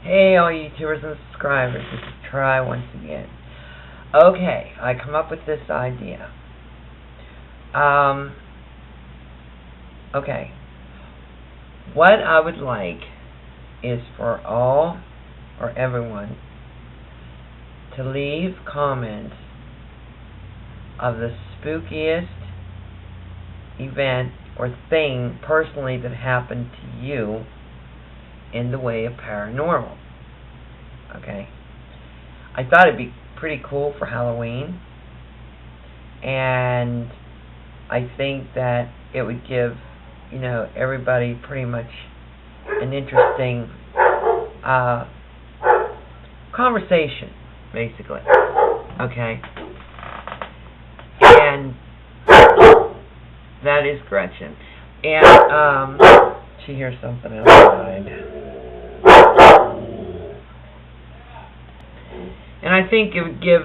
Hey, all YouTubers and subscribers, this is Try once again. Okay, I come up with this idea. Okay, what I would like is for all or everyone to leave comments of the spookiest event or thing personally that happened to you in the way of paranormal. Okay, I thought it'd be pretty cool for Halloween, and I think that it would give, everybody pretty much an interesting conversation, basically. Okay, and that is Gretchen, and she hears something outside. And I think it would give,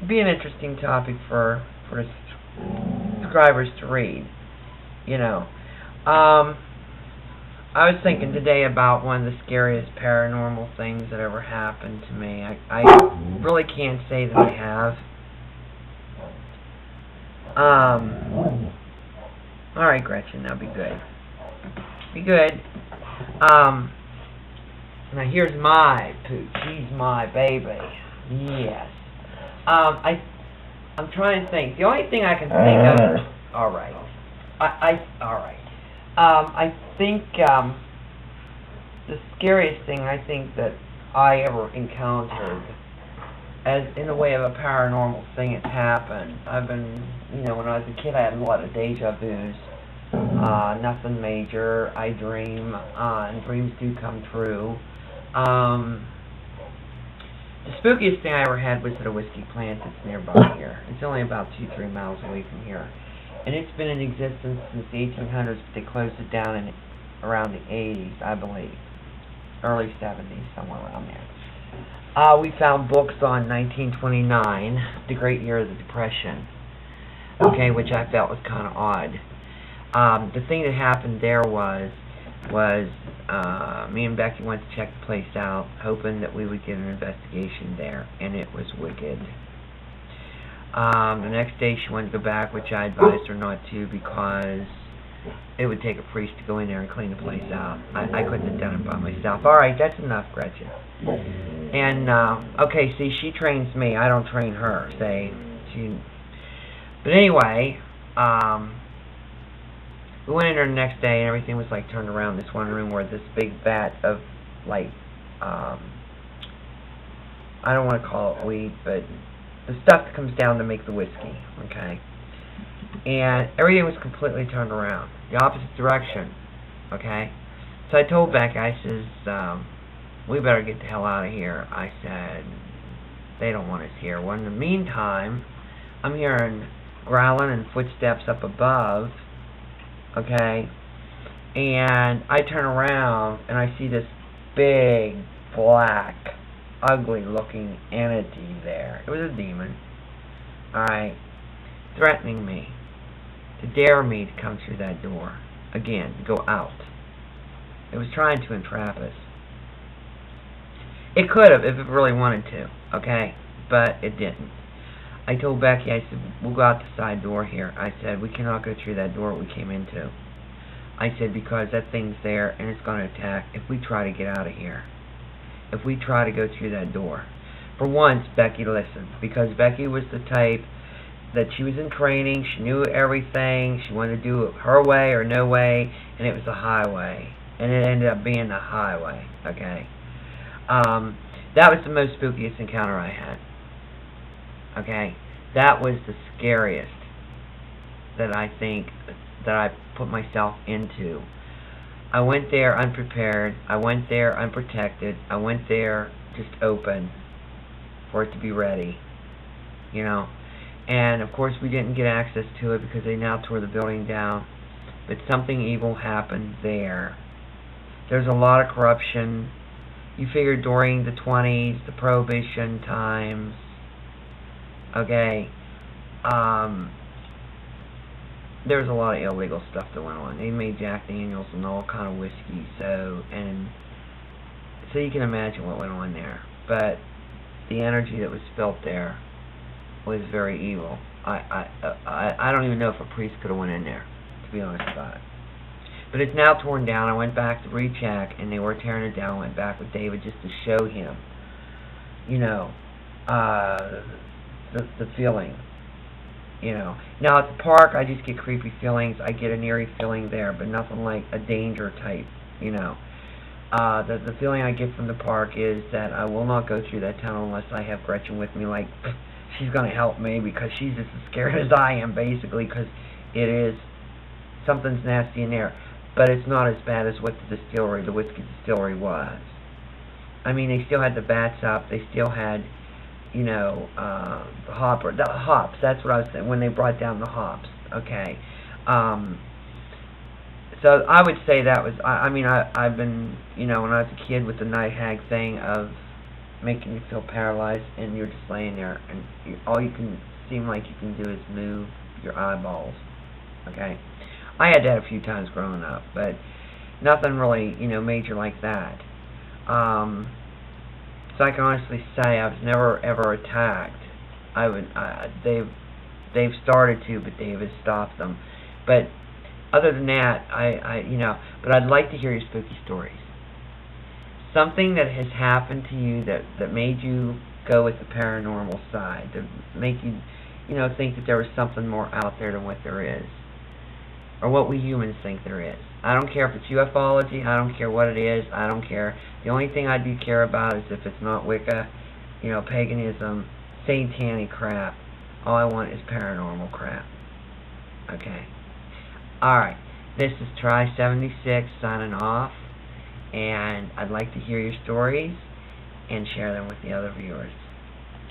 be an interesting topic for subscribers to read. I was thinking today about one of the scariest paranormal things that ever happened to me. I really can't say that I have. Alright, Gretchen, now be good. Be good. Now here's my pooch. She's my baby. Yes. I'm trying to think. The only thing I can think of. All right. All right. I think the scariest thing I think that I ever encountered, as in the way of a paranormal thing, it happened. I've been, when I was a kid, I had a lot of deja vus. Nothing major. I dream, and dreams do come true. The spookiest thing I ever had was at a whiskey plant that's nearby here. It's only about 2-3 miles away from here. And it's been in existence since the 1800s, but they closed it down in around the 80s, I believe. Early 70s, somewhere around there. We found books on 1929, the great year of the Depression, okay, which I felt was kind of odd. The thing that happened there was me and Becky went to check the place out, hoping that we would get an investigation there, and it was wicked. The next day she wanted to go back, which I advised her not to because it would take a priest to go in there and clean the place out. I couldn't have done it by myself. Alright, that's enough, Gretchen. And, okay, see, she trains me. I don't train her, But anyway, we went in there the next day and everything was like turned around. This one room where this big vat of like, I don't want to call it weed, but the stuff that comes down to make the whiskey, okay? And everything was completely turned around, the opposite direction, okay? So I told Becky, I says, we better get the hell out of here. I said, they don't want us here. Well, in the meantime, I'm hearing growling and footsteps up above, okay, and I turn around and I see this big, black, ugly looking entity there. It was a demon, alright, threatening me, to dare me to come through that door, again, to go out. It was trying to entrap us. It could have if it really wanted to, okay, but it didn't. I told Becky, I said, we'll go out the side door here. I said, we cannot go through that door we came into. I said, because that thing's there and it's going to attack if we try to get out of here. If we try to go through that door. For once, Becky listened, because Becky was the type that she was in training, she knew everything, she wanted to do it her way or no way, and it was the highway. And it ended up being the highway, okay? That was the most spookiest encounter I had. Okay, that was the scariest that I think that I put myself into. I went there unprepared. I went there unprotected. I went there just open for it to be ready, And of course we didn't get access to it because they now tore the building down. But something evil happened there. There's a lot of corruption. You figure during the 20s, the Prohibition times, okay, there's a lot of illegal stuff that went on. They made Jack Daniels and all kind of whiskey, so you can imagine what went on there. But the energy that was felt there was very evil. I don't even know if a priest could have went in there, to be honest about it. But it's now torn down. I went back to recheck, and they were tearing it down. I went back with David just to show him, you know, the feeling. You know, now at the park, I just get creepy feelings. I get an eerie feeling there, but nothing like a danger type. You know, the feeling I get from the park is that I will not go through that tunnel unless I have Gretchen with me. Like, she's gonna help me because she's just as scared as I am, basically, because it is something's nasty in there. But it's not as bad as what the whiskey distillery was. I mean, they still had the bats up. They still had, you know, the hops. That's what I was saying when they brought down the hops. Okay. So I would say that was. I've been, you know, when I was a kid with the night hag thing of making you feel paralyzed, and you're just laying there, and all you can seem like you can do is move your eyeballs. Okay. I had that a few times growing up, but nothing really, you know, major like that. So I can honestly say I was never ever attacked. They've started to, but David stopped them. But other than that, but I'd like to hear your spooky stories. Something that has happened to you that made you go with the paranormal side, to make you, you know, think that there was something more out there than what there is, or what we humans think there is. I don't care if it's ufology. I don't care what it is. I don't care. The only thing I do care about is if it's not Wicca, you know, paganism, satanic crap. All I want is paranormal crap. Okay. Alright. This is Try76 signing off. And I'd like to hear your stories and share them with the other viewers.